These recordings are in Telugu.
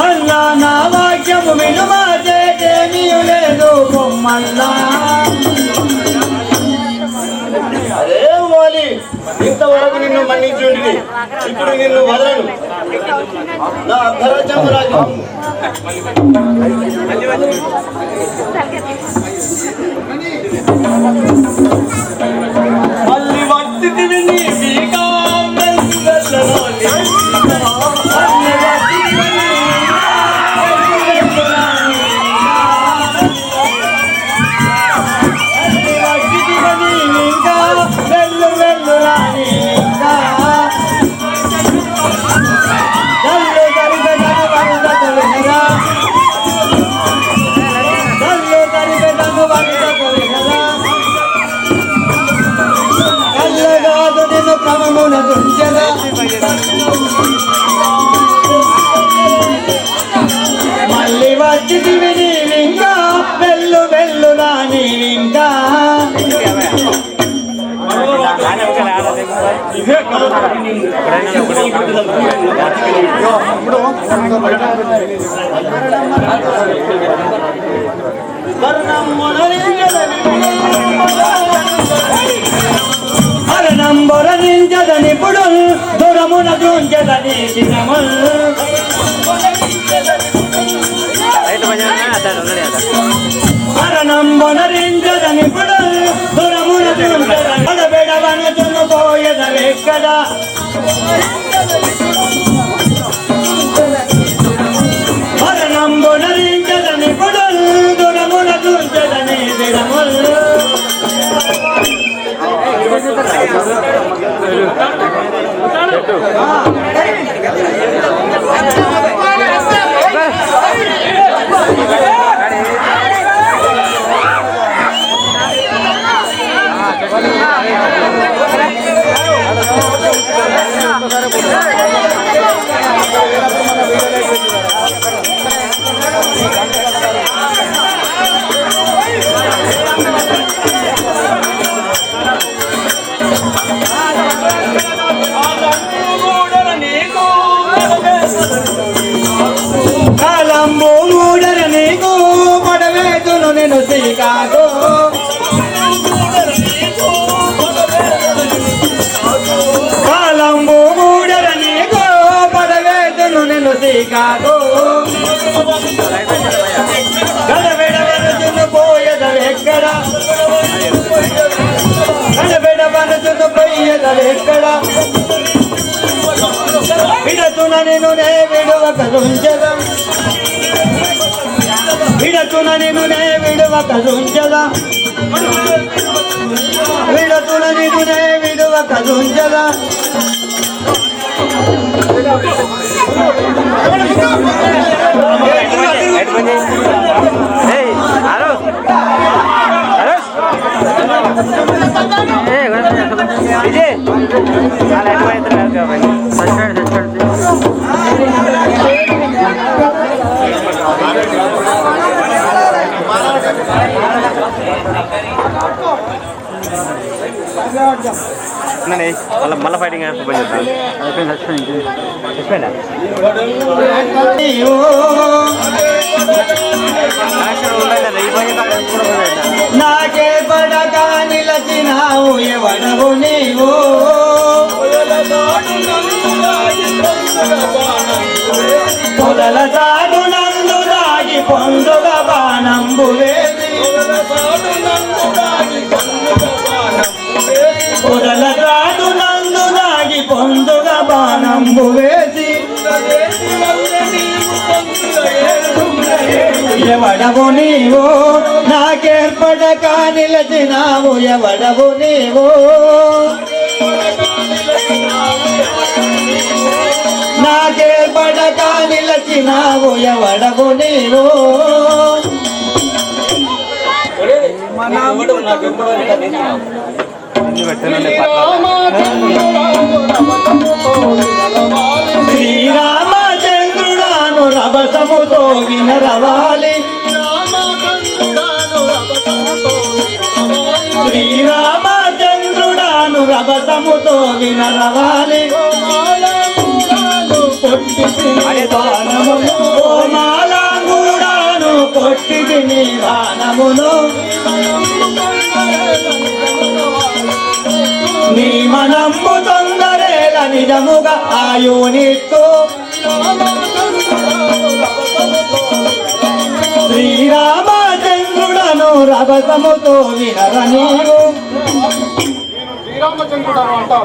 అన్నా నా వాక్యము వినుమా చేటేమీ లేదు బొమ్మల్లా. అదే వాలి ఇంతవరకు నిన్ను మన్నించుండి ఇప్పుడు నిన్ను వదలను. నా అర్ధరాజ్యము రాజు మళ్ళీ వచ్చితివి నీ బీగా క్రమమున దుంచదా మళ్ళీ వచ్చితివి నీవింకా వెళ్ళు వెళ్ళురా నీవింకా. నంబొరనించదనిప్పుడు దూరమున చూంచదని చిన్నముల్ మరణంబొనరించదనిప్పుడు దూరమున చూంచదని పడబెడవను చునుపోయేదవెక్కడా మరణంబొనరించదనిప్పుడు దూరమున చూంచదని దినముల్ కాలంబు మూడర నీకు పడవేతును నేను శ్రీకాకు కాలంబు మూడర నీకు పడవేతును నేను శ్రీకాకు గడబెడవనుచును పోయేదవెక్కడ గడబెడవనుచును పోయేదవెక్కడ విడతున నేను నే విడువక రుంచదా విడతున నేను నే విడువక రుంచదా విడతున నేను నే విడువక రుంచదా మళ్ళీ ఫైటింగ్ నాకే పడక నిలచినావు ఎవడవు నీవు పొదల సాగు నందు దాగి పొందుగ బాణంబు వేసి పొదల సాగు నందు దాగి పొందుగ బాణంబు వేసి ఎవడవు నీవు నాకేర్పడక నిలచినావు ఎవడవు నీవు నాకేర్పడక నిలచినావు ఎవడవు నీవు శ్రీరామచంద్రుడాను రభసముతో వినరవాలి శ్రీరామచంద్రుడాను రభసముతో వినరవాలి మాలాంగుడాను కొట్టి తిని వానమును నీ మనమ్ము తొందరేల నిజముగా ఆయునిస్తూ శ్రీరామచంద్రుడను రభసముతో వినర నీవు శ్రీరామచంద్రుడు అంటా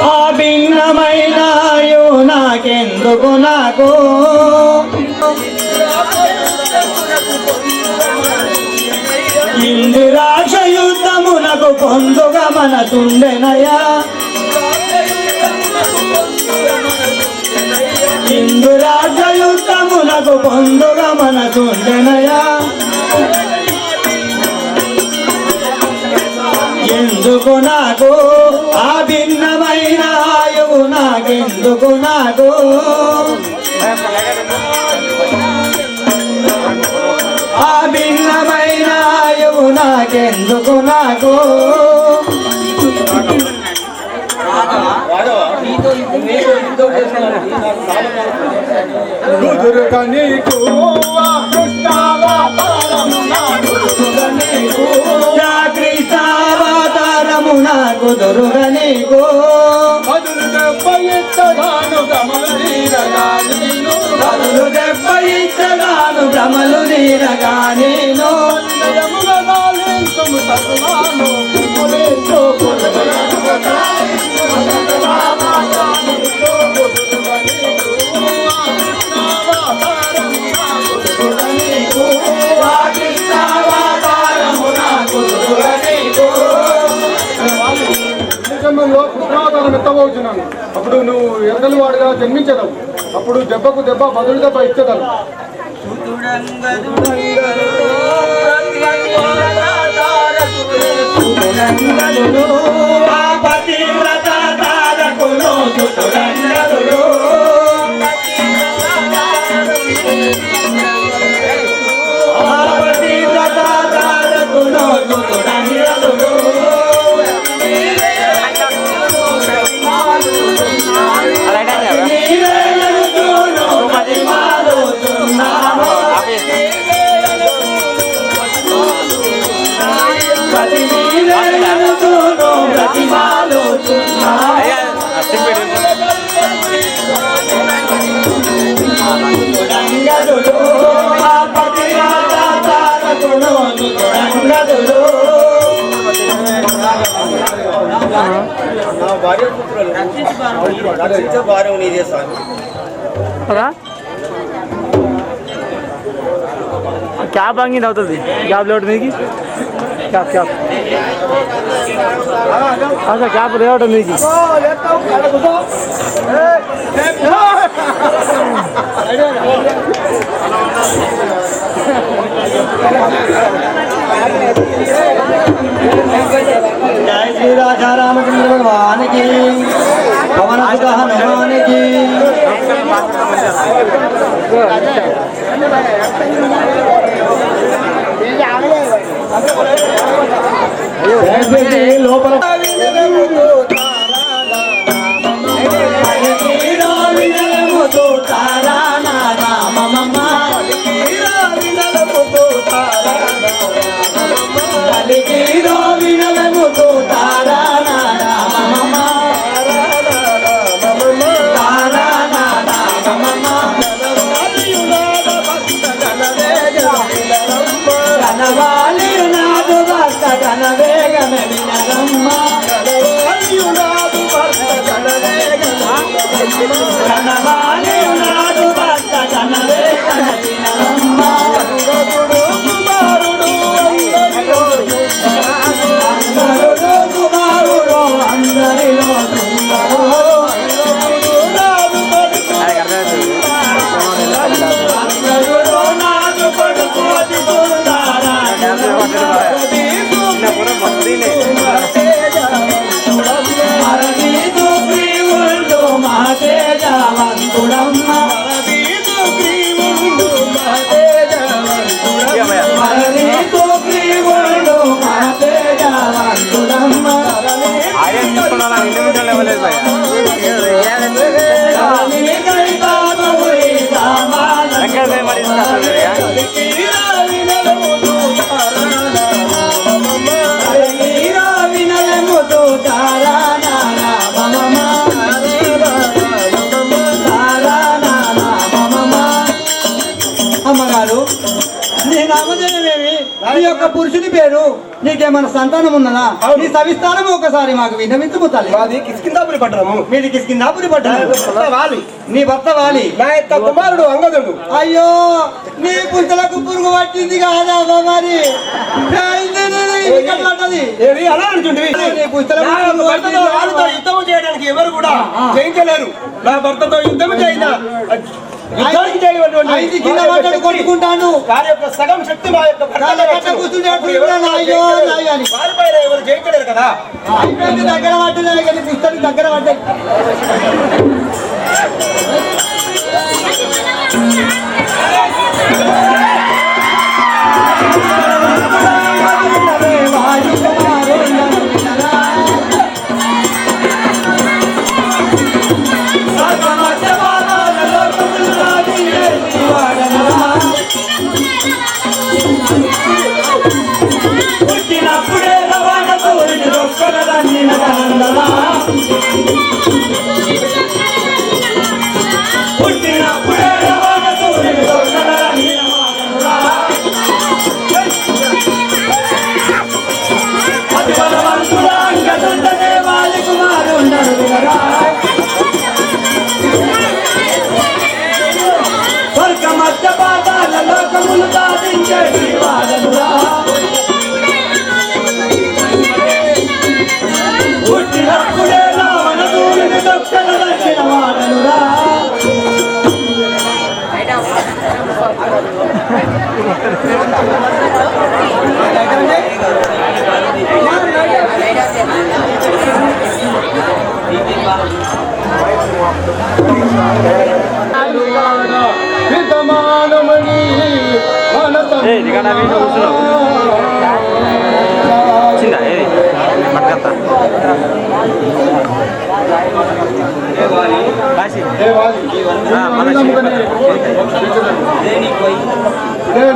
ఆ భిన్నమైన నాకెందుకు నాకు ఇందిరాక్ష యుద్ధమునకు పొందుగా మనసుండెనయా ఇందురాక్ష యుద్ధమునకు పొందుగా మనసుండెనయా ఎందుకు నాకు ఆ భిన్నమైన ఆయువు నాకెందుకు నాకు ఆ భిన్నమైన ఆయువు నాకెందుకు నాకు కృష్ణావతారము నాకు దొరుగా నీకు బదులు దెబ్బ ఇచ్చగాను భ్రమలు నీరగా నేను కృష్ణావతారం ఎత్తబోతున్నాను. అప్పుడు నువ్వు ఎరగలి వాడిగా జన్మించదవు. అప్పుడు దెబ్బకు దెబ్బ బదులు దెబ్బ ఇచ్చదవు. क्या बांगी ना होती क्या लौटने की क्या क्या अच्छा क्या लौटने की जय श्री राजा रामचंद्र भगवान की पवन सुत हनुमान की లోపల నీ నామధేయమేమి? నీ యొక్క పురుషుని పేరు, నీకేమైనా సంతానం ఉన్నదా? నీ సవిస్తానం ఒకసారి మాకు విన్నవించుము తల్లి. మాది కిష్కిందాపురి పట్టణము. మీది కిష్కింధాపురి పట్టణం. వాలి. నీ భర్త వాలి. నా యొక్క కుమారుడు అంగదుడు. అయ్యో నీ పుస్తలకు పురుగు పట్టింది కాదా మరి? ఏది అలా అంటుంటివి? నీ పుస్తలకు నా పురుగు భర్తతో వాళ్ళతో యుద్ధం చేయడానికి ఎవరు కూడా జయించలేరు. నా భర్తతో యుద్ధం చేయినా యుద్ధానికి చేయటువంటి ఐదు కింద పడ్డాడు కొట్టుకుంటాను. వారి యొక్క సగం శక్తి మా యొక్క వారిపైన ఎవరు జయించలేరు కదా. దగ్గర పడ్డాయి కానీ పుస్తకం దగ్గర పడ్డాయి.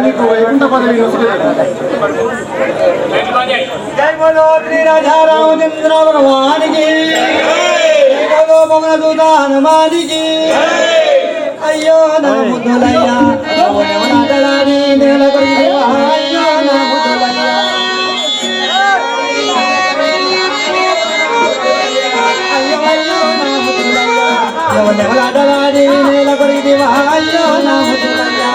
నీకు వైకుంఠ పదవి జై బోలో శ్రీ రాజా రామచంద్ర భగవానికి, జై బోలో పవన దూత హనుమానికి. అయ్యో నా ముద్దులయ్యా నాటలాడి నేల కొరికివా. అయ్యో నా ముద్దులయ్యా, అయ్యో అయ్యో నా ముద్దులయ్యా, ఎవరెవలాటలాడి నేల కొరికివా. అయ్యో నా ముద్దులయ్యా,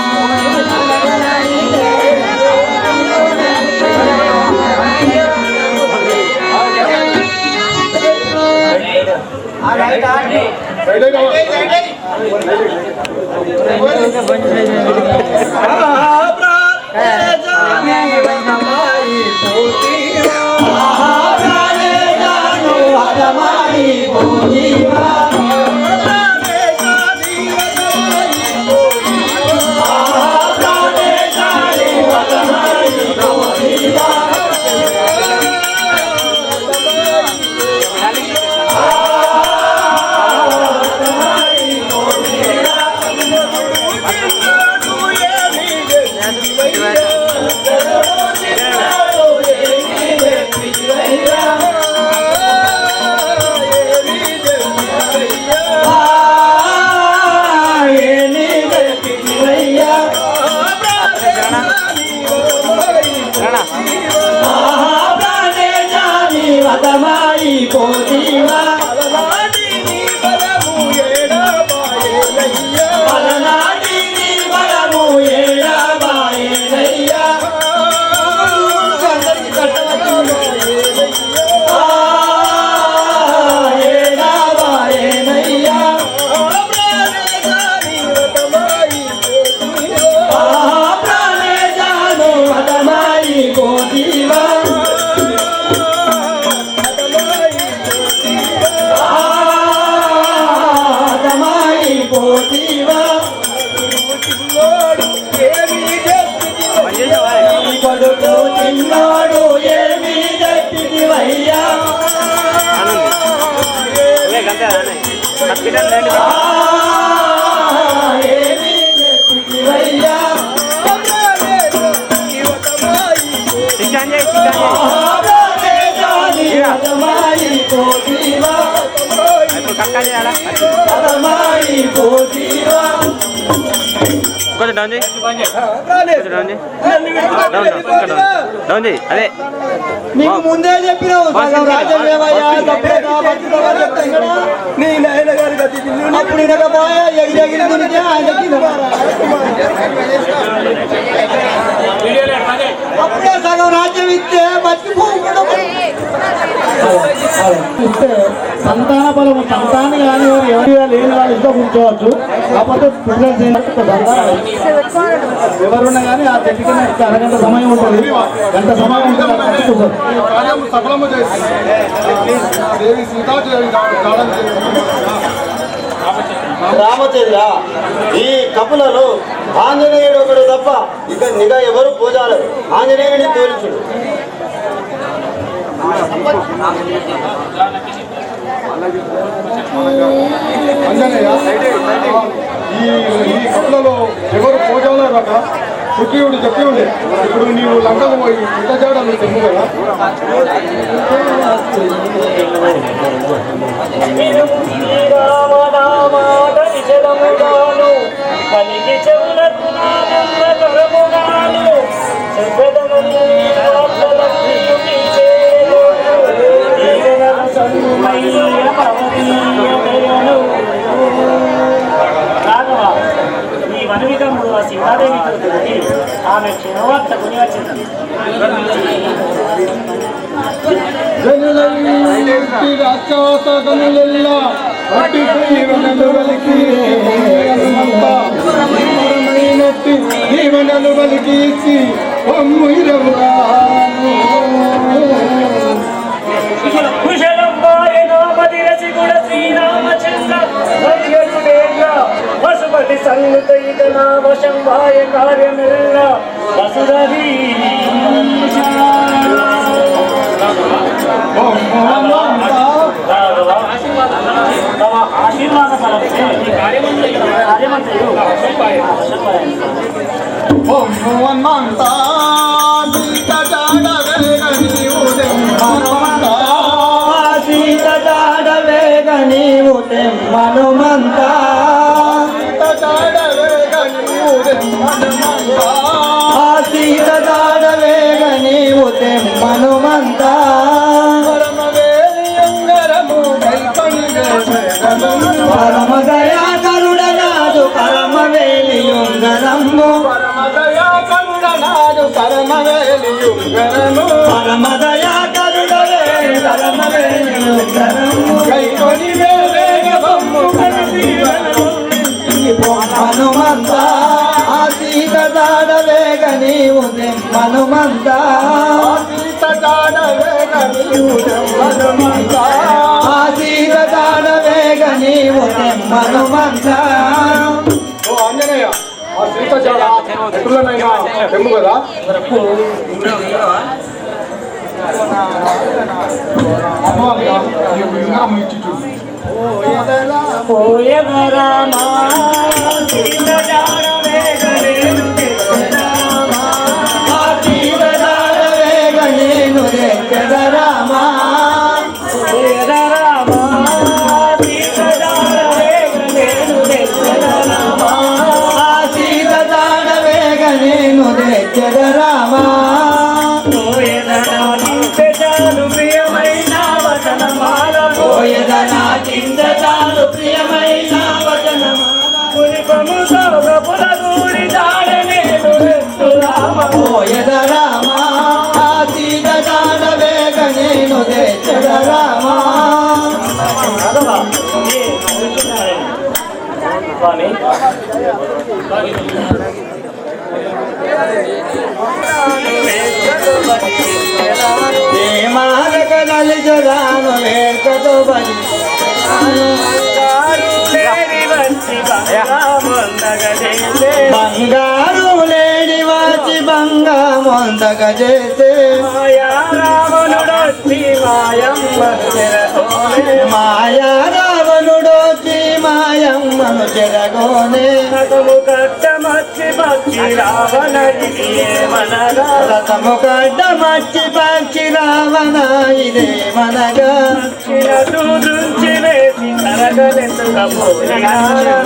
కొంచెం డౌన్ చేయి, కొంచెం డౌన్ చేయి, డౌన్ చేయి. అదే నీకు ముందే చెప్పినావు సగం రాజ్యం ఏమయ్యా, తప్పులేదా, బతుకుతావా చెప్తాను కదా. నీ నాయన గారి గతి అప్పుడు వినకపోయా ఎగిరెగిరి దునికే ఆయనకి అప్పుడే సగం రాజ్యం ఇస్తే బతికిపోకుండా ఇస్తే సంతాన బలము సంతానం కానీ ఎవరి లేని వాళ్ళు ఇస్తే కూర్చోవచ్చు. కాకపోతే ప్రిఫరెన్స్ ఏంటంటే ఎవరున్నా కానీ ఆ చెట్టు కింద ఇస్తే అరగంట సమయం ఉంటుంది, గంట సమయం ఉంటుంది. కార్యం సఫలము చేసి దేవి సీతాదేవి కాలం రామచంద్ర, ఈ కపులలో ఆంజనేయుడు ఒకడు తప్ప ఇక నిఘా ఎవరు పూజారు. ఆంజనేయుడిని తోలించుడు. అంజనేయ, ఈ కపులలో ఎవరు పూజాలో రక సుఖీయుడు చెప్పి ఉండే. ఇప్పుడు నీవు లంకకు పోయి ఇంత చేయడం చెప్పు కదా. ఈ వనవిధముడు ఆ సీతాదేవితో కలిసి ఆమె క్షేమవార్త కొని వచ్చింది. రాక్షసగనులెల్ల అట్టి జీవనలు వలికి జీవనలు వలికి వసుపతి సంగత ఇక నా వశం వాయ కార్యమిల్ల వసురవి తమ ఆశీర్వాద ఫలమే కార్యమంతయు సీత జాడవేగ నీవు తెమ్మనుమంతా, సీత జాడవేగ నీవు తెమ్మనుమంతా, పరమ దయాకరుడనాదు పరమవేలియుంగరము, పరమ దయాకరుడవే పరమవేలియుంగరము, హనుమంతా సీత జాడవేగ నీవు తెమ్మనుమంతా, సీత జాడవేగ నీవు తెమ్మనుమంతా. ఓ ఆంజనేయ, ఆ సీత జాడ ఎటులనైనా తెమ్ము కదా. ఇచ్చి చూడు. పోయవరామా సీత జాడవేగ నేను తెచ్చరామా, సీత జాడవేగ నేను తెచ్చరామా, పోయవరామా సీత జాడవేగ నేను తెచ్చరామా, సీత జాడవేగ నేను తెచ్చరామా, చాలు ప్రియమైన వచనమాల పోయదనా కింద చాలు ప్రియమైన వచనమాల, పులిపము సౌరపులగూడి దాడనేను రామ, పోయద రామా సీత జాడవేగ నేను తెచ్చరామా. స్వామి మాలక నలిజరాను వేడుకతో బలి బంగారు లేని వాచి బంగా మొందగ చేసే, మాయా రావణుడొచ్చి మాయమ్మను చెరగోనే, రథము కడ్డమచ్చి పక్షి రావణ ఇదే మనగా, వేసి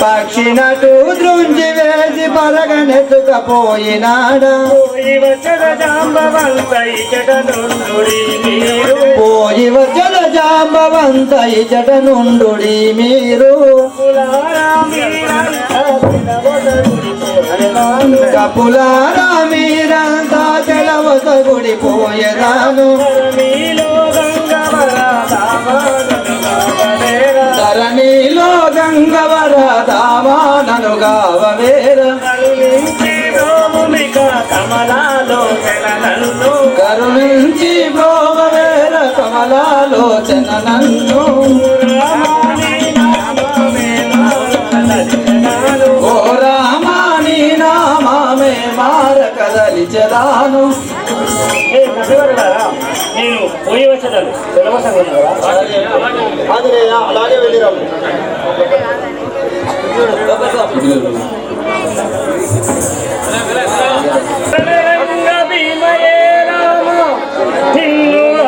పక్షినటు దృంజి వేసి పరగనెత్తుకపోయినాడా పోయి వచ్చల జాంబవంత ఇచట నుండుడి మీరు కపులారా మీరంతా తెలవత గుడిపోయేదాను ధరణిలో గంగవర దావానను గావవేర కరుణించి బ్రోవవేర కమలాలోచన నన్ను ఓ రామాని నామే మార కదలిచదాను నేను పోయి వచ్చేదాన్ని ఆంజనేయ అలాగే వెళ్ళిరాము.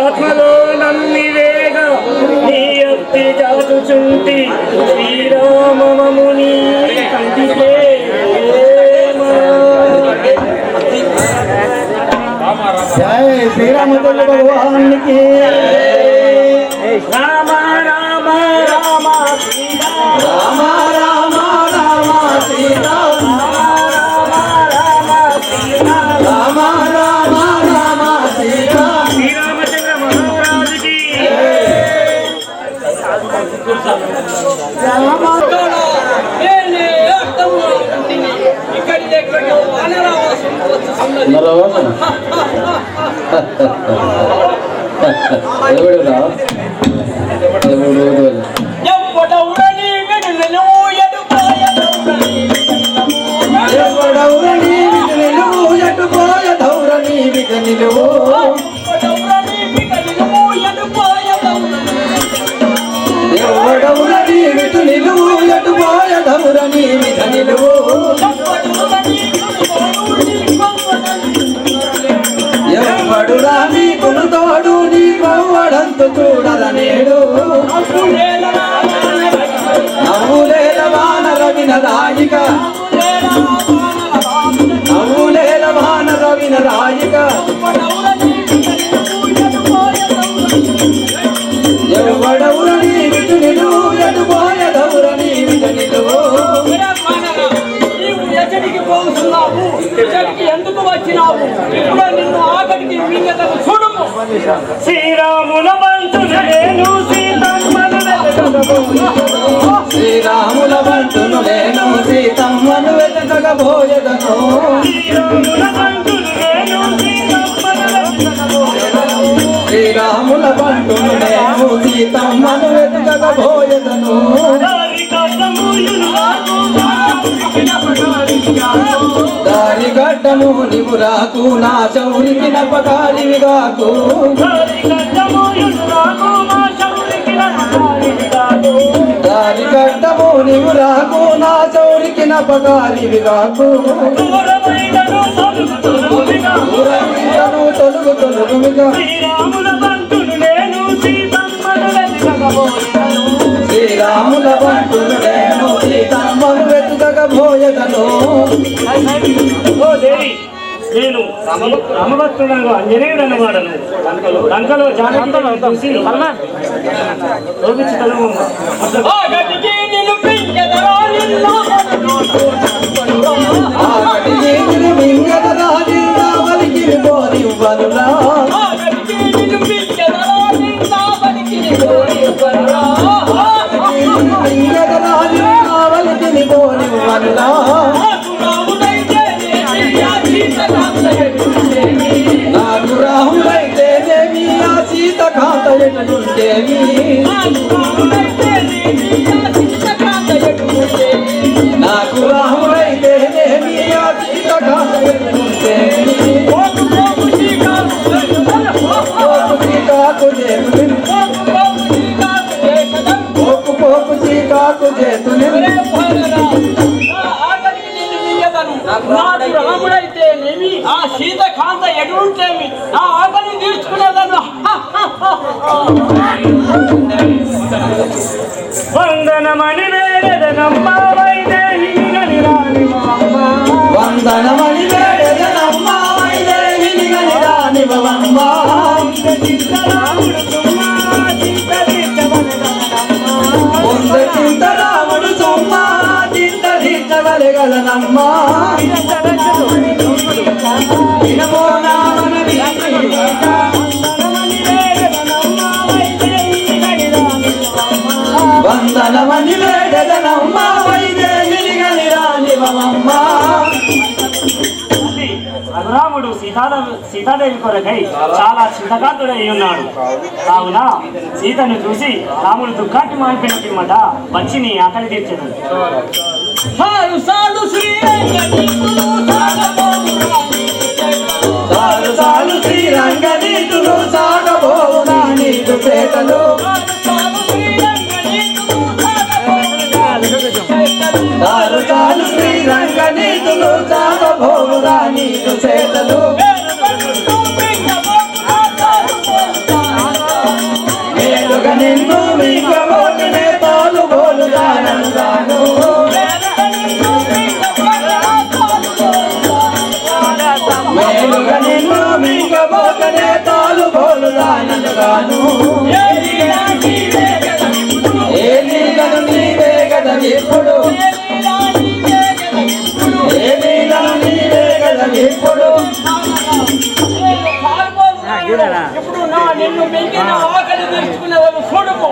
ఆత్మలో నమ్మి వేగ నీ అత్తి జాచుచుంటి శ్రీరామముని కంటికే జై శ్రీరామచంద్ర భగవానికి రామ రామ రామ రామ రామ రామ సీతారామ రామ రామ రామ సీతా శ్రీరామచంద్ర మహారాజుకి ఎవడౌరని నిలువు ఎటుపోయ ధౌరని విగ నిలువు ఎవడౌరని విటు నిలువు ఎటుపోయ ధౌరని విగ నిలువు ఎవడు రాని కొనుతోడు నీ కొవ్వడంతు చూడర నేడు నవ్వులేల వానర వినరాయిక నవ్వులేల వానర వినరాయిక ఎవడౌరని విటు నిలువు ఎటుపోయ ధౌరని విగ నిలువు ఎందుకు వచ్చినావు ఇప్పుడు నిన్ను ఆఖరికి మింగతను చూడము శ్రీరాముల బంతులు నేను శ్రీరాముల బంటును నేను సీతమ్మను వెతకబోయెదను శ్రీరాముల బంటును నేను సీతమ్మను వెతకబోయెదను దారి గడ్డము నీవు రాకు నా శౌరికి నపకారివిగాకు దారి గడ్డము నీవు రాకు నా శౌరికి నపకారివిగాకు తొలుగు తొలుగుమిగా శ్రీరాముల బంటును నేను సీతమ్మను వెతుకబోయెదను ఓ దేవి నేను రామభక్తుడను ఆంజనేయుడు అన్నవాడను లంకలో జానకి చూసి లోపించి తలము నాకు రాములైతే దేవి ఆ సీత కాంత ఎటుండేవి నాకు రాముల నా సీత కాంత ఎటువంటి నా ఆకలిని తీర్చుకునేదాన్ని. వందనమణి వేడదనమ్మ వైదేహిని రాణివమ్మ. వందనమణి వేడదనమ్మ వైదేహిని రాణివమ్మ. చింత రాముడు సుమ్మ చింత తీర్చవలెగలనమ్మ. వందనమణి వేడదనమ్మ వైదేహిని రాణివమ్మ. రఘురాముడు సీతాదేవి కొరకై చాలా చింతకాంతుడై ఉన్నాడు. కావున సీతను చూసి రాముడు దుఃఖాన్ని మానిపోయిన పిమ్మట వచ్చి నీ ఆకలి తీర్చదు. సాలు సాలు శ్రీరంగనీతులు సాగబోవునా నీకు చేతలు. సాలు సాలు శ్రీరంగనీతులు సాగబోవునా నీకు చేతలు. మేలుగా నిన్ను మింగబోతునే తాలు బోలుగాను. మేలుగా నిన్ను మింగబోతునే తాలు బోలుగాను. ఏ నీళ్ళను నీవే కదా ఇప్పుడు. ఏ నీళ్ళను నీవే కదా ఇప్పుడు. ఇప్పుడు నా నిన్ను మింగిన ఆకలి తీర్చుకునేదాన్ని చూడము.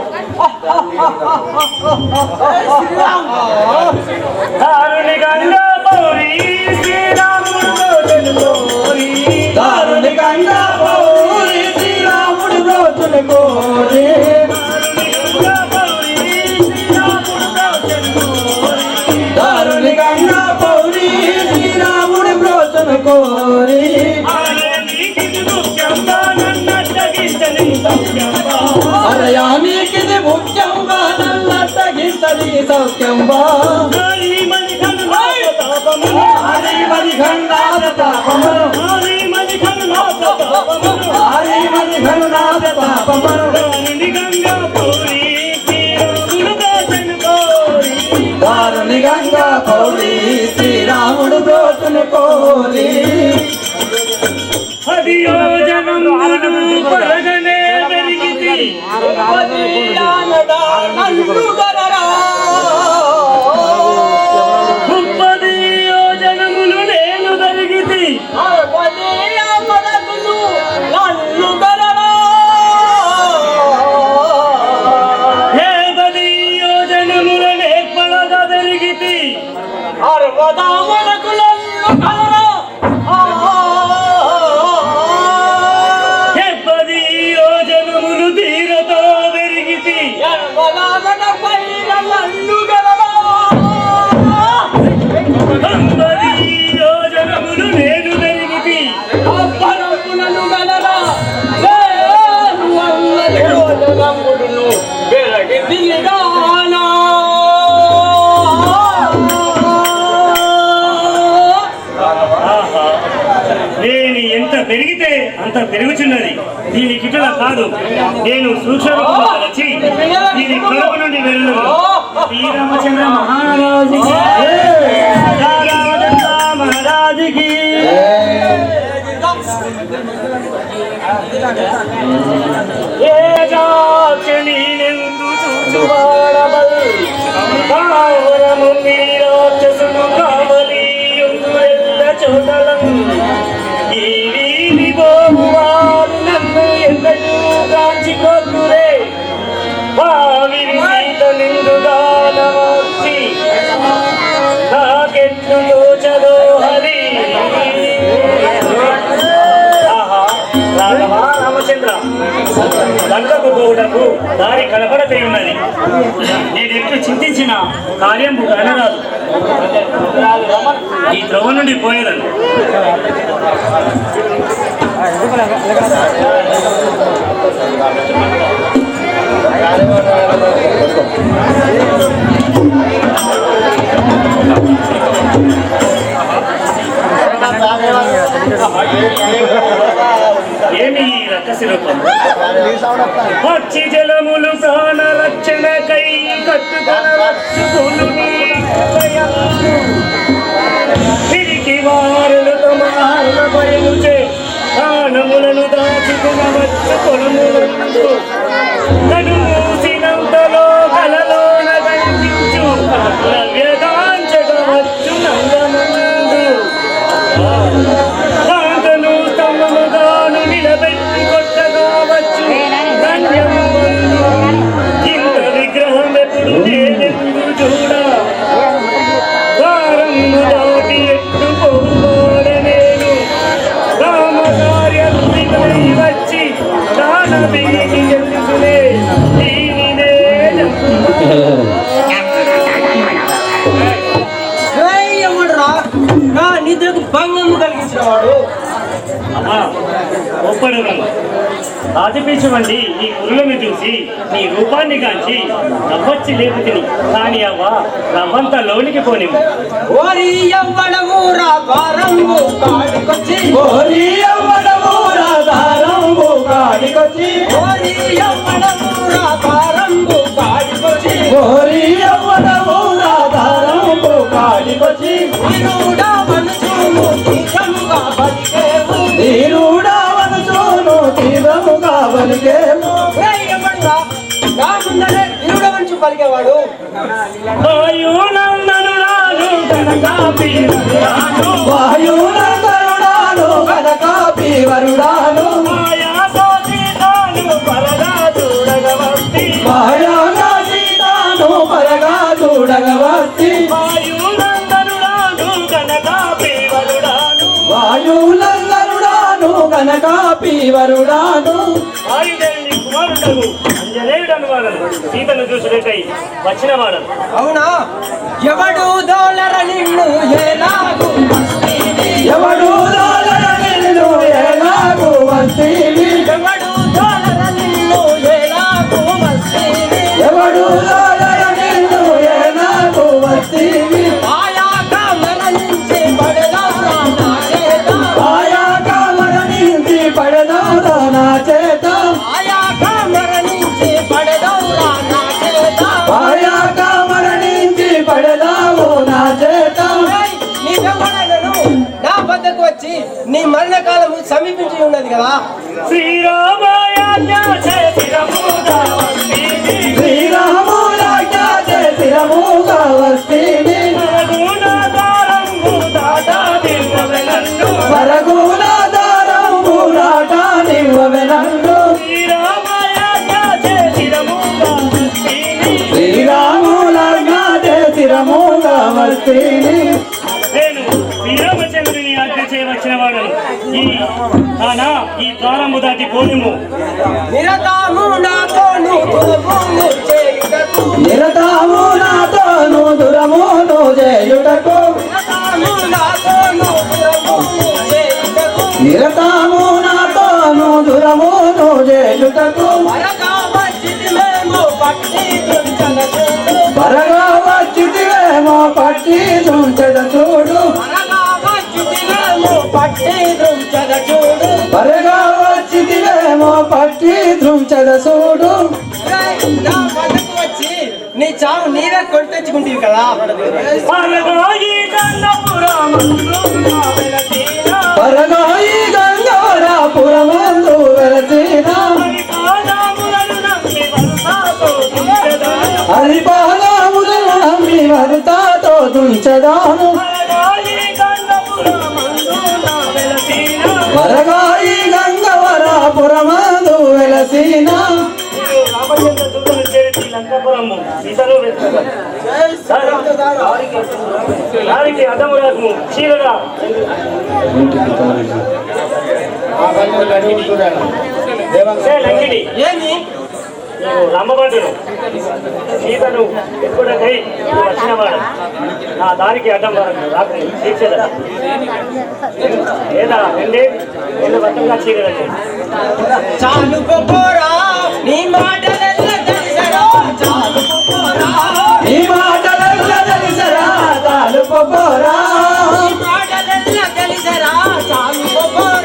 దారుని గంగా పౌరి శ్రీరాముడు కోరి. దారుని గంగా పౌరి శ్రీరాముడు రోజులు కోరి. దారుని గంగా పౌరి శ్రీరాముడు రోజులు కోరి. అరయానికిది ముఖ్యంగా నల్లటగింతది సౌఖ్యంబా. హరిమణి ఘనాథ తాపమును. హరిమణి ఘనాథ తాపమును. దారుని గంగా పౌరి శ్రీరాముడు బ్రోతును కోరి. హరియో జనం పరగనే వెలిగితి. ముప్పది యోజనములు నేను వెలిగితి. ఏ 10 యోజనములనే పడగా వెలిగితి. ఏ 10 యోజనములు ధీరతో వెలిగితి. 10 యోజనములు నేను వెలిగితి. ఆహా, నేను ఎంత పెరిగితే అంత పెరుగుచున్నది. దీని కిటుల కాదు, నేను సూక్ష్మ వచ్చి దీని కడుపు నుండి వెళ్ళు. శ్రీరామచంద్ర మహారాజుకి, రామచంద్ర మహారాజుకి. ఏ నేనెందు చూచువాడబల్ పావరము మీరాక్షసులు కావలి ఎల్ల చోటలం. ఈ వీధి బోవారు నన్ను ఎన్నడూ కాంచికొద్దురే. భావిని సీత నిందుగా నమర్చి నాకెట్లు తోచదో హరి. ఆహా, రాఘవ రామచంద్ర, లంకకు పోవుటకు దారి కనపడతే ఉన్నది. నేనెట్లు చింతించిన కార్యం అనరాదు. ఈ త్రోవ నుండి పోయేదను. ఏమి ఈ రకసి రూపం? పక్షి జలములు ప్రాణ రక్షణకై కట్టుకొనవచ్చుకును తిరిగి వారులు తమాల బయలుచే ప్రాణములను దాచుకునవచ్చు కొలములందు కను మూసినంతలో కలలోన కనిపించు నవ్యగాంచగవచ్చు నందమందు కాంతను స్తంభముగాను నిలబెట్టి కొట్టగావచ్చు ధన్యము ఇంత విగ్రహం ఎప్పుడు నేనెందు చూడ వారము దాటి ఎట్టుకోవాల నేను రామకార్యై వచ్చి దాన బిగిని తెలుసులే దీనినే నా నిద్రకు భంగం కలిగించిన వాడు అమ్మా ఒప్పడగలను రాజపీచమండి ఈ కురులను చూసి నీ రూపాన్ని కాంచి నవ్వొచ్చి లేపుతిని కానీ అవ్వ నవ్వంతా లోనికి పోనిము ఓరి యవ్వనము రారంగు కాడికొచ్చి ఓరి యవ్వనము రారంగు కాడికొచ్చి ఓరి యవ్వనము రారంగు కాడికొచ్చి ఓరి యవ్వనము రారంగు కాడికొచ్చి నిరుడా మనసును తీరముగా బలికేవు నీరుడవనుచూను తీవ్రముగా బలికేము యవ్వనుడా నా ముందరే నిరుడ మనిషి పలికేవాడు వాయునందనురాలు కనకాపీరురాలు వాయునందరుడాను కనకాపి వరుడాను మాయాసీతాను పరగా చూడగవస్తి మాయాగా సీతాను పరగా చూడగవస్తి వాయునందనురాలు కనకాపీవరుడాను వాయులందరుడాను కనకాపి వరుడాను వాయుదేవుని కుమారుడను అంజనేయుడను వాడను సీతను చూసుడకై వచ్చిన వాడను అవునా ఎవడు దోలర నిన్ను ఎలాగు ఎవడు దోలర నిన్ను ఎలాగు వస్తీవి ఎవడు దోలర నిన్ను ఎలాగు వస్తీవి ఎవడు దోలర నిన్ను ఎలాగు వస్తీవి ఆయాక మరణించి పడదౌరా నా చేత ఆయాక మరణించి పడదౌరా నా చేత ఆయాక మరణించి పడదౌరా నా చేత ఆయాక మరణించి పడదావు నా చేత నీ వెంబడలను నా వద్దకు వచ్చి నీ మరణకాలము సమీపించి ఉన్నది కదా శ్రీరామాయాజ్ఞ చేసిరముగా వస్తీవి. శ్రీరాములాజ్ఞ చేసిరముగా వస్తీవి సరగుణాధారము దాటాదివ్వవెనన్ను. పరగుణాధారము రాటానివ్వవె నన్ను శ్రీరామాయాజ్ఞ చేసిరముగా వస్తీవి. శ్రీరాములాజ్ఞ చేసిరముగా వస్తీవి నేను శ్రీరామచంద్రుని ఆజ్ఞ చేయవచ్చిన వాడను ఈ ద్వారము దాటి పోదుము నిరతాము నాతోను దురమును చేయుటకు నిరతాము నాతోను దురమును చేయుటకు నిరతాము నాతోను దురమును చేయుటకు నిరతాము నాతోను దురమును చేయుటకు వరగా వచ్చితిమేమో పట్టి దుంచనచూడు పరగా వచ్చితివేమో పట్టి దుంచద చూడు వరగా వచ్చితిమేమో పట్టి దుంచనచూడు పరగా వచ్చితివేమో పట్టి దుంచద చూడు నా వద్దకు వచ్చి నీ చావు నీవే కొని తెచ్చుకుంటీవి కదా పరగాయి గంధపురమందు నా వెలసిన పరగా ఈ గంగారాపురమందు వెలసిన హరిపాదములను నమ్మి వరుసతో దుంచెదను. హరిపాదములను నమ్మి వరుతాతో దుంచదాను పరగాయి గంధపురమందు నా వెలసిన పరగా ఈ గంగవరాపురమందు వెలసిన రామచంద్ర దూతను చేరి లంకాపురము సీతను వెతుకుతారు. దానికి అడ్డము రాకము చీరగా లంకిని ఏమి నీవు రమ్మబండును సీతను ఎప్పుడకై వచ్చినవాడు నా దారికి అడ్డం వరకు రాకుండా తీర్చేదా లేదా రెండే రెండు బతంగా చీరలు చాలు పోరా నీ మాటలెల్ల తెలిసరా చాలు పోరా ఈ మాటలెల్ల తెలిసరా తాలుకోరా నీ మాటలెల్ల తెలిసరా చాలు పోరా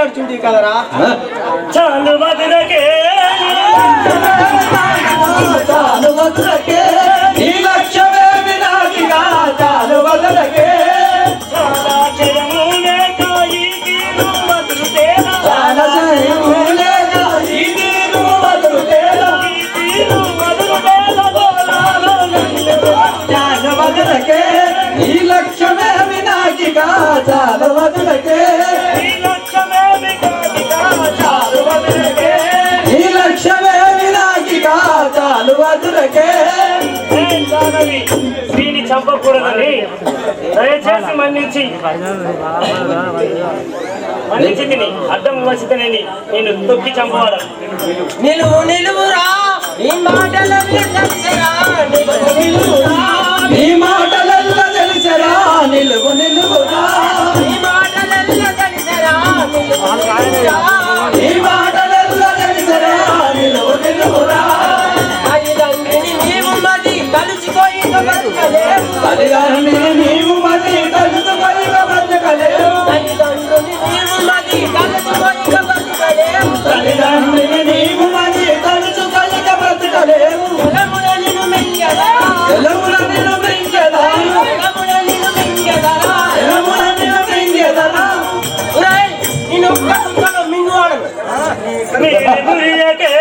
మాట్లాడుతుంటే కదరా. చాలు వదలకే చాలు వదలకే నీ లక్ష్యమేమి నాకిగా చాలు వదలకే చాలా జయము లేక ఈ తీరు వదులుతేనా చాలా జయము లేక ఈ తీరు వదులుతేనా ఈ తీరు వదులుతేనా గోలాలో నన్ను చాలు వదలకే నీ లక్ష్యమేమి నాకిగా చాలు వదలకే ఈ లక్ష్యమేమి కాదిగా చాలు వదలకే నీ లక్ష్యమేమి నాకిగా చాలు వదలకే స్త్రీని చంపకూడదని దయచేసి మన్నించి తిని అడ్డం వచ్చితేనేని నేను తొక్కి చంపవాడు నిలువురా ఈ మాటలన్నీ తెలిసిరా. నిలువురా నీ మాటలల్ల తెలిసరా నిలువురా ఈ మాటలన్నీ తెలిసిరా. నిలువురా నీ మాటలల్ల తెలిసరా నిలువురా తల్లిదండ్రిని నీవు మది తలుచుకొని బతకలేవు. తల్లిదండ్రుని నీవు మది తలుచుకొని బతకలేవు తల్లిదండ్రుని నీవు మది తలుచుకొని బతకలేవు. తల్లిదండ్రుని నీవు మది తలుచుకొని బ్రతకలేవు కులమున నిన్ను మింగెదా. ఎలమున నిన్ను మింగెదా కులమున నిన్ను మింగెదరా. ఎలమున నిన్ను మింగెదనా ఒరేయ్, నిన్ను ఒక్క సుక్కలో మింగువాడను. గురియకే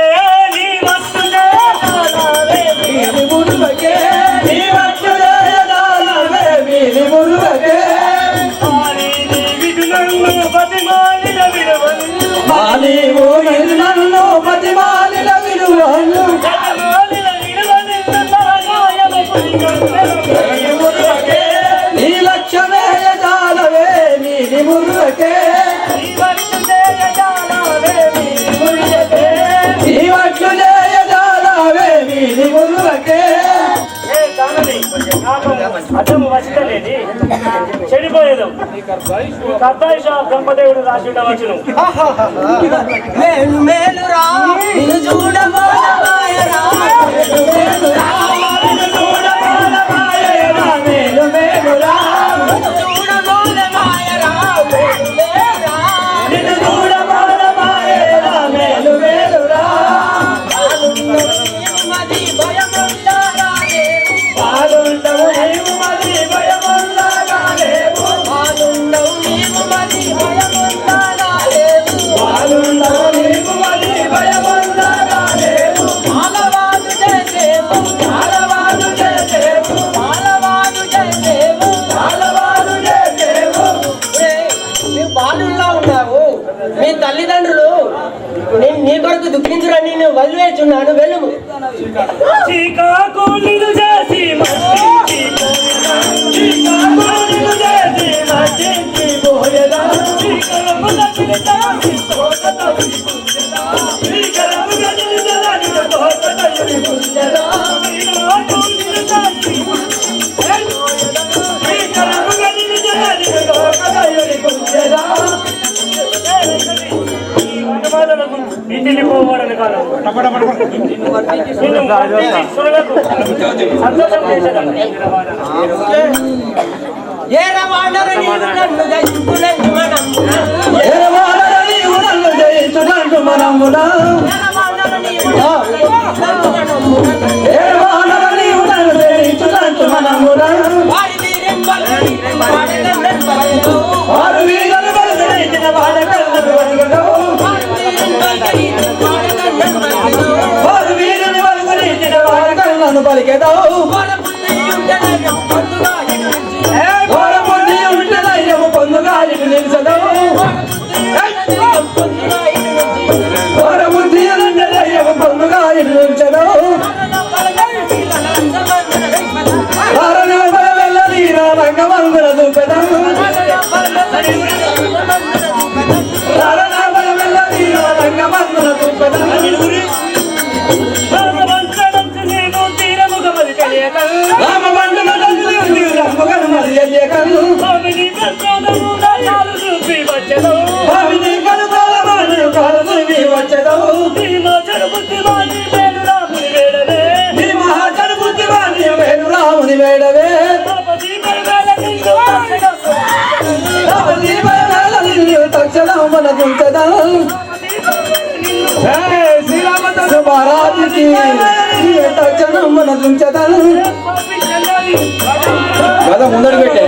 నీ వస్తు వీరి మురుగకే నీ వట్టు చేయదానవే వీరి మురుగకే బతిమాలిన విడవను మాలీవు నన్ను పతిమాలిన విలువను వీరి మురుగకే నీ లక్ష్యమే యజాలవే వీరి మురుగకే నీ వట్లు చేయజాలవే వీరి మురుగకే అర్థము వచ్చలేని చెడిపోయేదు కర్తాయిష బ్రహ్మదేవుడు రాసి ఉండవచ్చును మేలు మేలురా నిన్ను చూడబోయరా. మేలు మేలురా చూడబోయరా. మేలురా నిన్ను చూడమాయరా మేలు మేలురా మది భయముండారాలే. పాలుండవు నీవు మది భయముండగాలేవు పాలుండవు నీవు మది భయముండారాలేవు. పాలుండవు నీవు మది భయముండగాలేవు మాలవాదు చేసేవు. ఆలవాలు చేసేవు మాలవాదు చేసేవు. ఆలవాలు చేసేవు ఒరేయ్, నువ్వు బాలుల్లా ఉన్నావు. మీ తల్లిదండ్రులు నీ కొరకు దుఃఖించురని నేను వదిలేచున్నాను. వెళ్ళము. శ్రీకాకుళులు చేసి శ్రీకాకుళులు చేసి పోయేదా శ్రీకరము గదిలి తలాసి శ్రీకరము గదిలి తలాసి శ్రీకాకుళులు చేసి శ్రీకరము గదిలి తలాసి పోయేదా పోవాలని కాదు నిన్ను వర్తించి సురలకు సంతోషం చేసేదాన్ని ఏరవాడరు నీవు నన్ను దయించునని మనమున. ఏరవాడర నీవు నన్ను జయించునంటు మనమునా ఏరవాడరు నీవు నన్ను దయించునని మనమున. ఏరవాడర నీవు నన్ను జయించునంటు మనమునా వారి వీరిని వల్లని వాడగన్నని వలగదు. వారు వీరను బలిసిన వాడకలను వరగదు వారి వీరిని వల్లని వాడగన్నని వలగదు. వారు వీరని వరగలిసిన వాడకలను పలికెదవు వాడ బుద్ధి ఉండదయ్యం పొందుగా ఎదురించి. వార బుద్ధి ఉంటే ధైర్యము పొందుగా ఇటు నిలిచదవు పొందుగా ఎదురించి. వార బుద్ధి ఉంటే ధైర్యము పొందుగా ఇటు నిలిచదవు వారణ బల నీరా రంగమంగుల దూపెదవు వారణ బల నీరా రంగమంగుల దూపెదవు నేను తీరముగమది తెలియక రామబంధుల తండ్రి రమ్మగను మరి కన్ను స్వామిని ప్రసాదము దయాలు చూపి వచ్చెను భావిని కనుపాలమాను కాలసువి వచ్చదవు నీ మోచడు బుద్ధిమాని పేరు రాముని వేడవే నీ మహాచడు బుద్ధిమాని వేరు రాముని వేడవే ద్రౌపది పరివేల నిన్ను తక్షణ రావణి బయల నిన్ను తక్షణం మన దుంచద తక్షణమున దృంచదను కదా ముందడు పెట్టే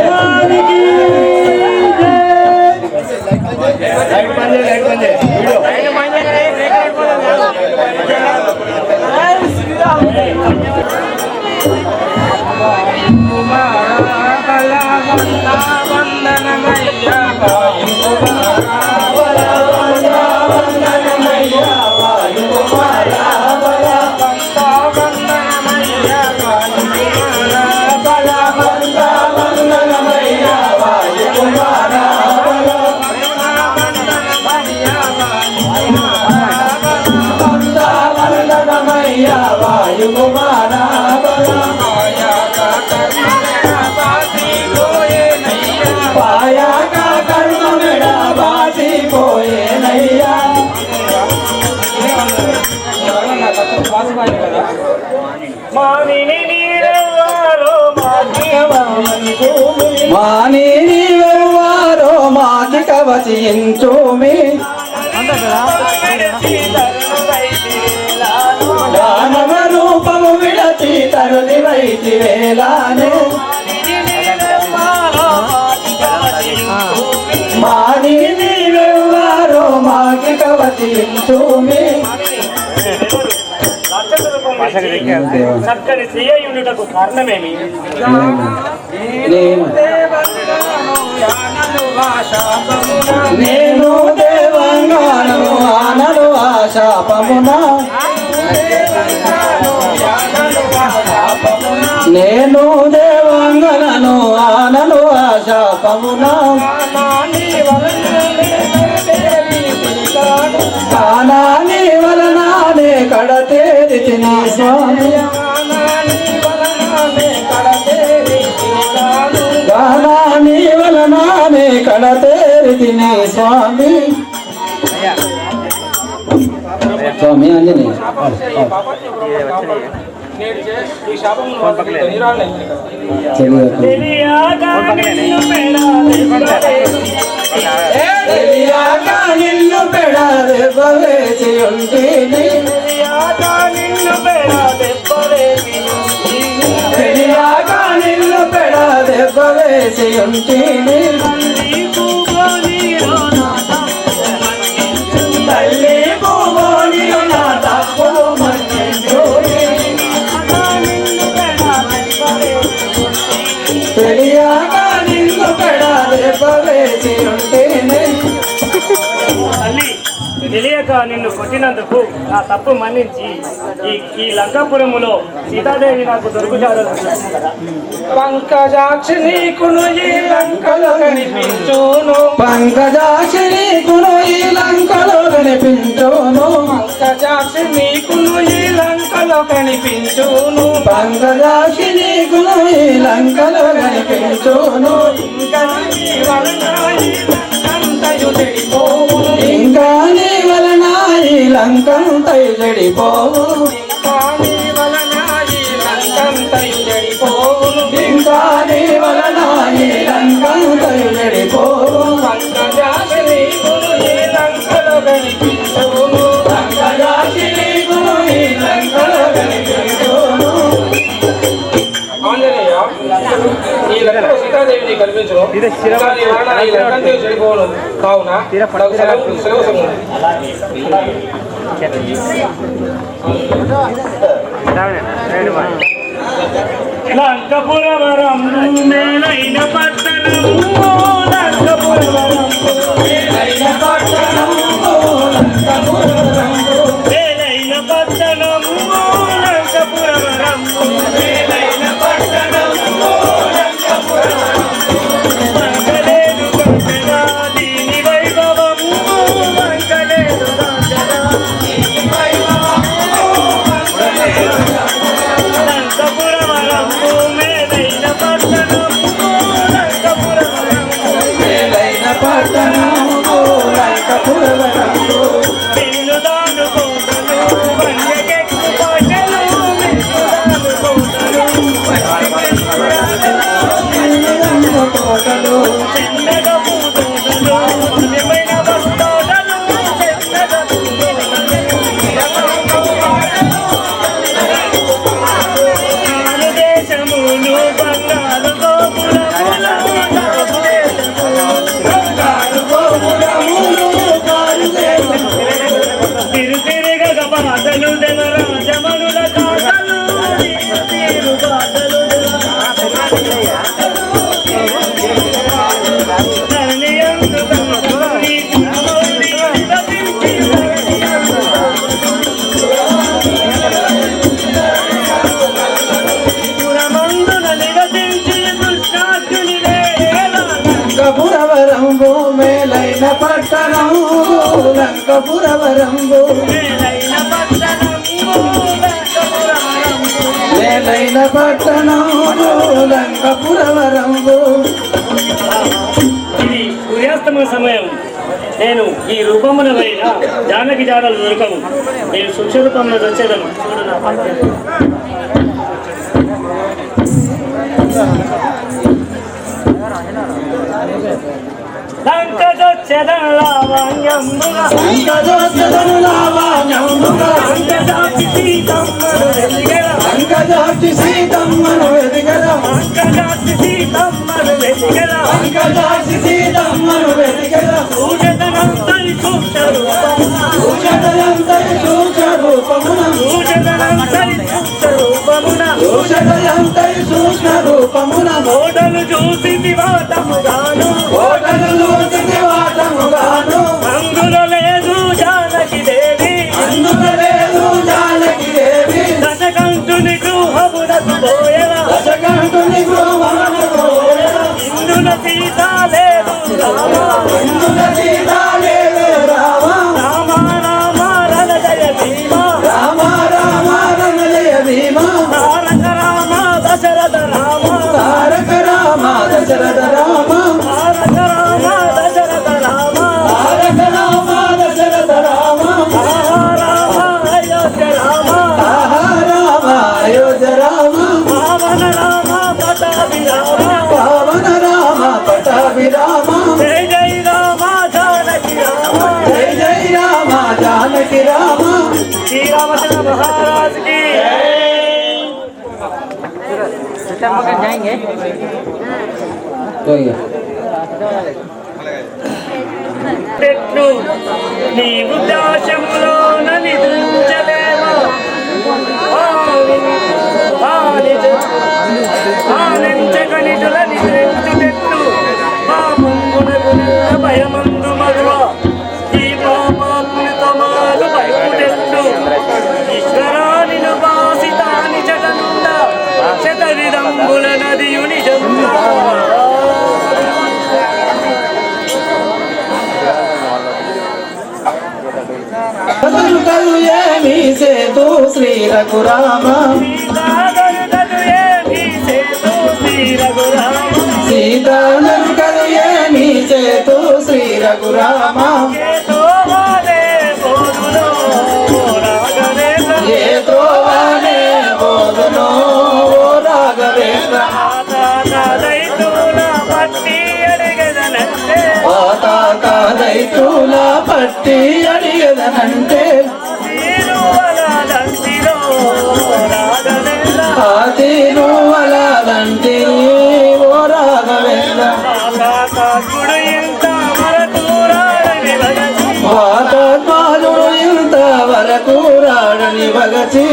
మాని నీవెవ్వారో మాకి కవచించుమి దానవ రూపము విడచి తరులి వైతి వేలానే మాని నీవెవ్వారో మాకి కవచించుమి చక్కని శ్రీయుడుటకు కారణమేమి? నేను దేవంగాను ఆనలు ఆశాపమున నేను దేవంగనను ఆనలు ఆశాపమున కానాని వలనానే కడతేరి తిని స్వామి గానాని వలనానే కడతేరి తిని స్వామి స్వామి ఆంజనేయ నిన్ను పెడవేసి ఉంటేని నిన్ను పెడవేసి ఉంటేని తల్లి భూమోని నా తప్పులు తెలియగా నిన్ను పెడవేసి ఉంటేనే తల్లి తెలియక నిన్ను కొట్టినందుకు నా తప్పు మన్నించి ఈ లంకాపురములో సీతాదేవి నాకు దొరుకుతారని కదా. పంకజాక్షి నీకును ఈ లంకలో కనిపించును పంకజాక్షి నీకును ఈ లంకలో కనిపించును పంకజాక్షి నీకును ఈ లంకలో కనిపించును పంకజాక్షి నీకును ఈ లంకలో కనిపించును ఇంకా నీ వలన ఈ లంకంతయు చెడిపోవును ఇంకా నీ వలన ఈ లంకంతయు చెడిపోవు ఇంకా నీ వలన ఈ లంకంతయు చెడిపోవును ఇంకా నీ వలన ఈ లంకంతయు చెడిపోవు పంకజాక్షి నీకును ఈ లంకలో కనిపించును పంకజాక్షి నీకును ఈ లంకలో కనిపించును ఆంజనేయ ఈ లంకలో సీతాదేవిని కనిపించును దాని వలన ఈ లంకంతయు చెడిపోవును కావున నాకు సెలవు సమయం లంకపురవరం మేలైన పట్టణము లంకపురవరం మేలైన పట్టణము లంకపురవరం మేలైన పట్టణము లంకపురవరం వంకలేదు వంకనా దీని వైభవము వంకలేదు వంకనా దీని వైభవము లంకపురవరము మేలైన పట్టణము పట్టణము లంకపురవరము నిన్ను దాను కోటలు వంజకెక్కు పాటలు నిన్ను దాను కోటలు చిన్నగా పూతోటలు నిజమైన బస్తోటలు చిన్నగా పూతోటలు మేలైన పట్టణము లంకపురవరంబు మేలైన పట్టణము లంకపురవరంబు. ఇది సూర్యాస్తమ సమయం. నేను ఈ రూపమున పోయిన జానకి జాడలు దొరకవు. నేను సూక్ష్మ రూపంలో వచ్చేదను. చూడు నా పక్కన. లంకదొచ్చెదను లావణ్యముగా లంకదొచ్చెదను లావణ్యముగా లంకదాచి సీతమ్మను వెతికెద లంకదాచి సీతమ్మను వెతికెద లంకదాచి సీతమ్మను వెతికెద లంకదాచి సీతమ్మను వెతికెద సూచనంతరి సూక్ష్మ రూపమున సూచకలంతరి సూక్ష్మ రూపమున సూచనంతరి సూక్ష్మ రూపమున సూచకలంతరి సూక్ష్మ రూపమున ఓడలు చూసి వాటముగాను ఓటలు చూసి వాటముగాను అందులో లేదు జానకి దేవి అందులో లేదు జానకి దేవి దశకంఠుని గృహమునకు పోయెద దశకంఠుని గృహమునకు పోయెద ఇందుల సీత లేదు రామ ఇందుల సీత లేదు రామ రామ రామ రణజయ భీమ రామ రామ రణజయ భీమ తారక రామ దశరథ రామ తారక రామ దశరథ రామ తారక రామ దశరథ రామ తారక రామ దశరథ రామ రామ రామ అయోధ్య రామ ఆహా రామ అయోధ్య రామ పావన రామ పటాభి రామ పావన రామ పటాభి రామ జై జై రామ జానకి రామ జై జై రామ జానకి రామ శ్రీరామచంద్ర మహారాజ్ కి పెట్టు నీ ఉద్దేశములో నిద్రించలేమా ఆలించక నిధుల నిద్రించుటెట్టు మా ముంగునకు భయమందు మగువ ఈ పాపాత్మితమాలు భయముటెట్టు ఈశ్వరానిను బాసితాని జగనుండ శతవిదంబుల నదియు నిజంగా కదులుకలు ఏమి సేతు శ్రీ రఘురామ సీతానరుకలు ఏమి సేతు శ్రీ రఘురామ ఏ త్రోవనే బోధనో ఓ రాఘవేంద్ర తాత రైతుల పట్టి అడిగదనంటే ఆదిను అలాదంటే ఓ రాఘవేంద్ర వాతాత్మాజుడు ఇంతవరకు రాడని వగచి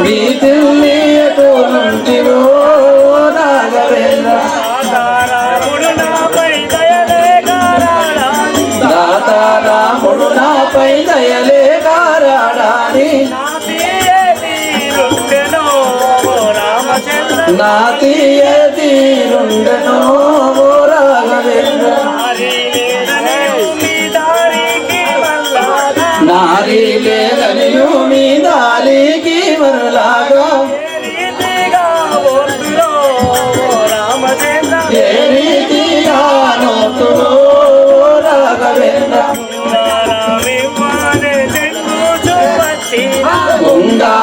మీ తిల్లి ఎటు నుంటివో రాఘవేంద్ర దాతారాముడు నాపై దయలే కారాడాని నా తీయ తీరుండెనో ఓ రాఘవేంద్ర నారీ లేదనియు మీ దారికి మరులాగా ఏ రీతిగా నోతులో రాఘవేంద్ర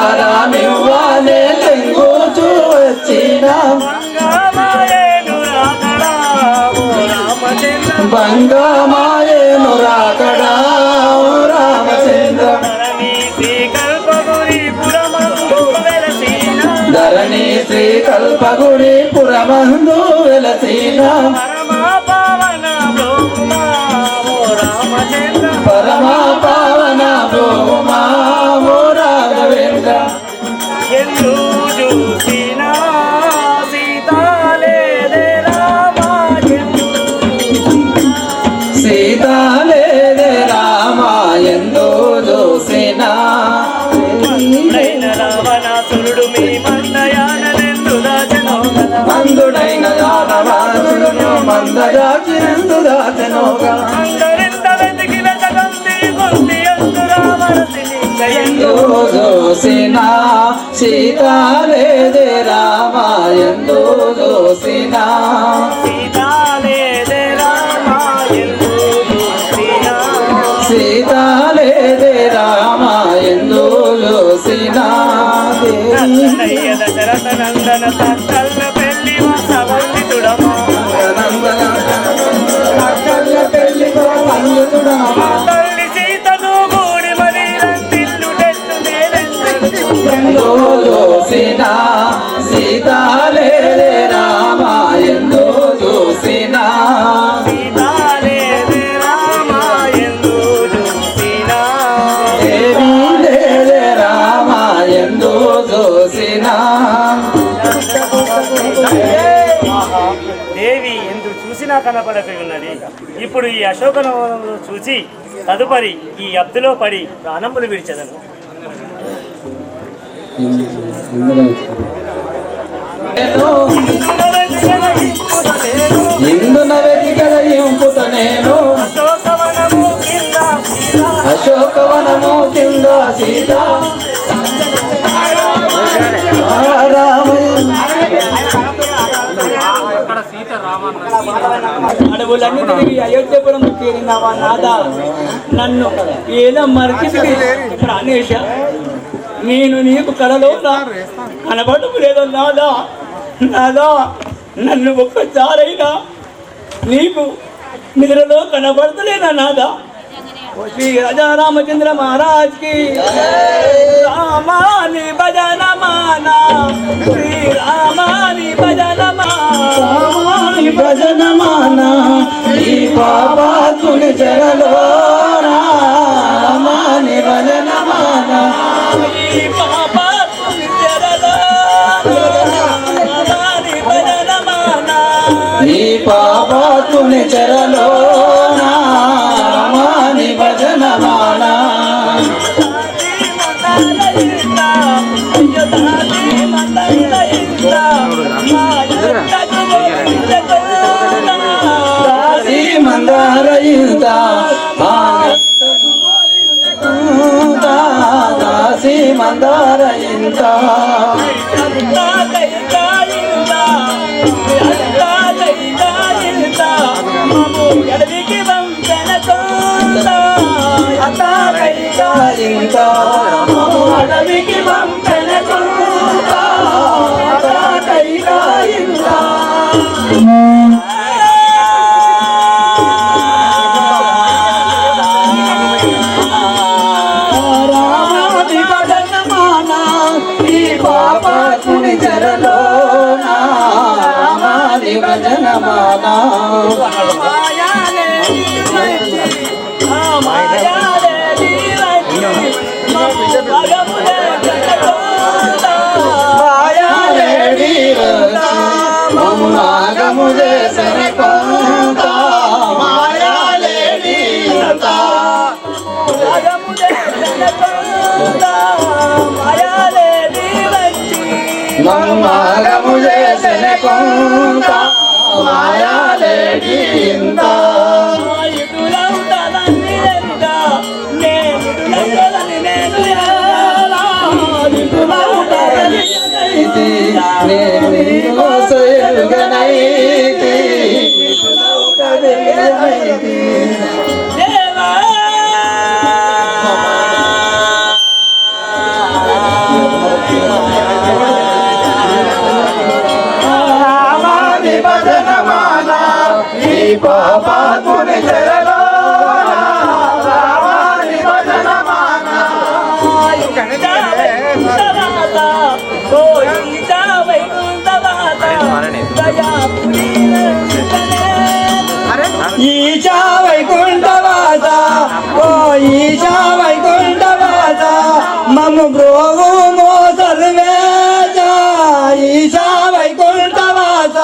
ఉంగారామివ్వాలే తెంగూచు వచ్చిన బంగమాయేను రాకడా ఓ రామచంద్ర ధరణి శ్రీ కల్పగుడి పురమందు వెలసిన పరమా పావన భూమా ఓ రాఘవేంద్ర సీతాలేదే రామాయందు చూసిన రావణాసురుడు మీ మందయానెందు దాచనో కదా మందుడైన కృష్ణుడును మందజాచి ఎందు దాచెనోగా అందరింత వెతికిన జగంతి గొంతి ఎందు రామరసిని ఎందు చూసినా సీతా లేదే రామ ఎందు చూసినా సీతా లేదే రామ ఎందు చూసినా సీతా లేదే రామ ఎందు చూసినా నన్నయ్య దశరథ నందన తక్కల్ల పెళ్లి సవందితుడమా తల్లి సీతను గూడి మరి రంతిల్లు తెల్లు ఎందు చూసినా సీతా లేదే రామ ఎందు చూసినా సీతా లేదే రామ ఎందు చూసినా దేవి లేదే రామ ఎందు చూసినా దేవి ఎందు చూసినా కనపడక ఉన్నది. ఇప్పుడు ఈ అశోకవనంలో చూసి తదుపరి ఈ అబ్దులో పడి ప్రాణములు విడిచెదను. ఇందున వెతికల ఇంపుత నేను అశోకవనము కింద సీత అశోకవనము కింద సీత అడవులన్నీ తిరిగి అయోధ్యపురం చేరినావా నాదా నన్ను ఏదో మరిచింది ప్రాణేశ నేను నీకు కలలో కనబడము లేదో నాదా నాదా నన్ను ఒక్కసారైనా నీకు నిద్రలో కనబడతలేనా నాదా శ్రీ రాజా రామచంద్ర మహారాజ్ కి రామాని భజన మానా శ్రీ రామాని భజన రామాని భజన మానా ఈ పాపాతుని చెరలో రామాని భజన మానా ఈ పాపాతుని చెరలో రామాని భజన మానా ఈ పాపాతుని చెరలో రామాని భజన మానా మందారయుత దాసి మందారయుత అడవికి పంపెన రామాది భజన మానా ఈ పాపాతుని చెరలో రామాది భజన మానా మాయాలేడి సరికొంత మాయాలేడి మమ్మాగము చేసిన కొంత మాయాలేడి ఇంత రామాది భజన మానా ఈ పాపాతుని చెరలో రామాది భజన మానా ఈశా వైకుంఠవాస ఓ ఈశా వైకుంఠవాస మము బ్రోవు మో సర్వేశ ఈశా వైకుంఠవాస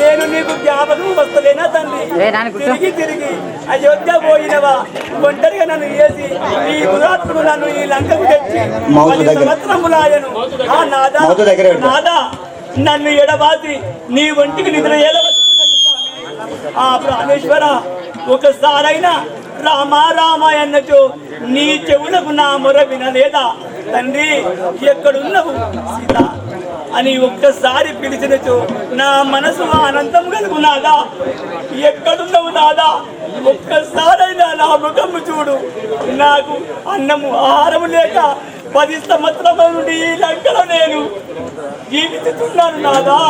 నేను నీకు జ్ఞాపకం వస్తలేనా తండ్రి? తిరిగి అయోధ్య పోయినవా ఒంటరిగా నన్ను వేసి ఈ దురాత్మను నన్ను ఈ లంకకు తెచ్చి 10 సంవత్సరములాయను. ఆ నాదా నన్ను ఎడబాసి నీ ఒంటికి నిద్ర ఏలవచ్చున్నది స్వామి. ఆ ప్రాణేశ్వర ఒకసారైనా రామా రామ అన్నచో నీ చెవులకు నా మొర వినలేదా తండ్రి? ఎక్కడున్నావు సీత అని ఒక్కసారి పిలిచినచో నా మనసు ఆనందం కలుగునాదా? ఎక్కడున్నావు నాదా? ఒక్కసారైనా నా ముఖము చూడు. నాకు అన్నము ఆహారము లేక 10 సంవత్సరాల నుండి ఈ లంకలో నేను జీవిస్తున్నాను నాదా.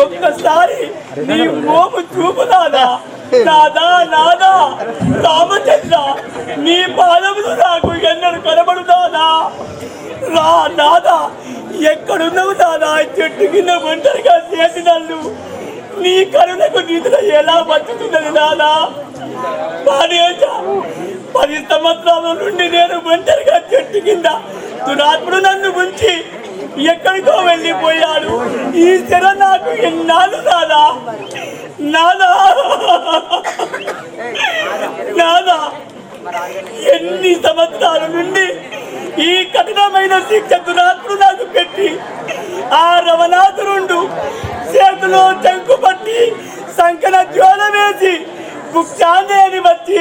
ఒక్కసారి నీ మోము చూపు నాదా. నాదా నాదా రామచంద్ర నీ పాదములు నాకు ఎన్నడూ కనబడుతాదా? రా నాదా ఎక్కడున్నావు నాదా? చెట్టు కింద ఒంటరిగా చేసి నన్ను నీ కరుణకు నిధులు ఎలా బతుకుతున్నది నాదా? 10 సంవత్సరాల నుండి నేను ఒంటరిగా చెట్టు కింద దురాత్ముడు నన్ను ఉంచి ఎక్కడికో వెళ్ళిపోయాడు. ఈ శర నాకు ఎన్నాళ్ళు నాదా? నాదా నాదా ఎన్ని సంవత్సరాల నుండి ఈ కఠినమైన శిక్ష దురాత్ముడు నాకు పెట్టి ఆ రవణాసురుండు చేతిలో చంకు పట్టి సంకన జ్వాల వేసి బుక్షాన్ని వచ్చి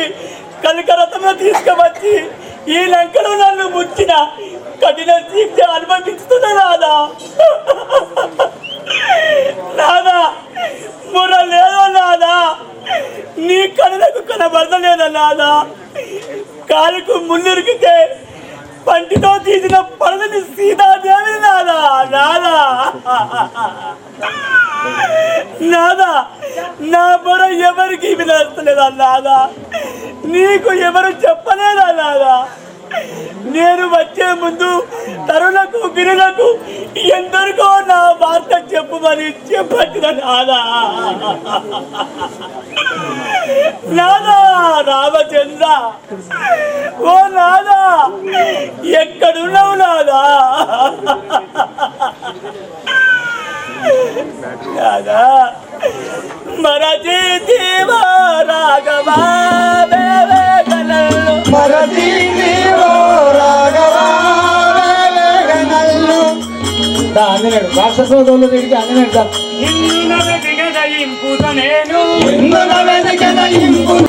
కలికరత్న తీసుకువచ్చి ఈ లంకలో నన్ను ముచ్చిన కఠిన శిక్ష అనుభవిస్తున్నా నాదా. నాదా మొర లేదా నాదా? నీ కనులకు కనబడలేదా నాదా? కాలుకు ముళ్ళురికితే పంటితో తీసిన పడదని సీతాదేవి నాదా. నాదా నాదా నా మొర ఎవరికి వినస్తలేదా నాదా? నీకు ఎవరు చెప్పలేదా నాదా? నేను వచ్చే ముందు తరులకు గిరులకు ఎందరికో నా వార్త చెప్పుమని చెప్పచ్చిన నాదా. నాదా రామచంద్ర ఓ నాదా ఎక్కడున్నావు నాదా? నాదా మరచి దేవా రాఘవా ఆంజనేయుడు రాక్షసుల తిరిగి ఆంజనేయుడు ఇందు వెతికద ఇంపుత నేను ఇందున వెతికెద ఇంపున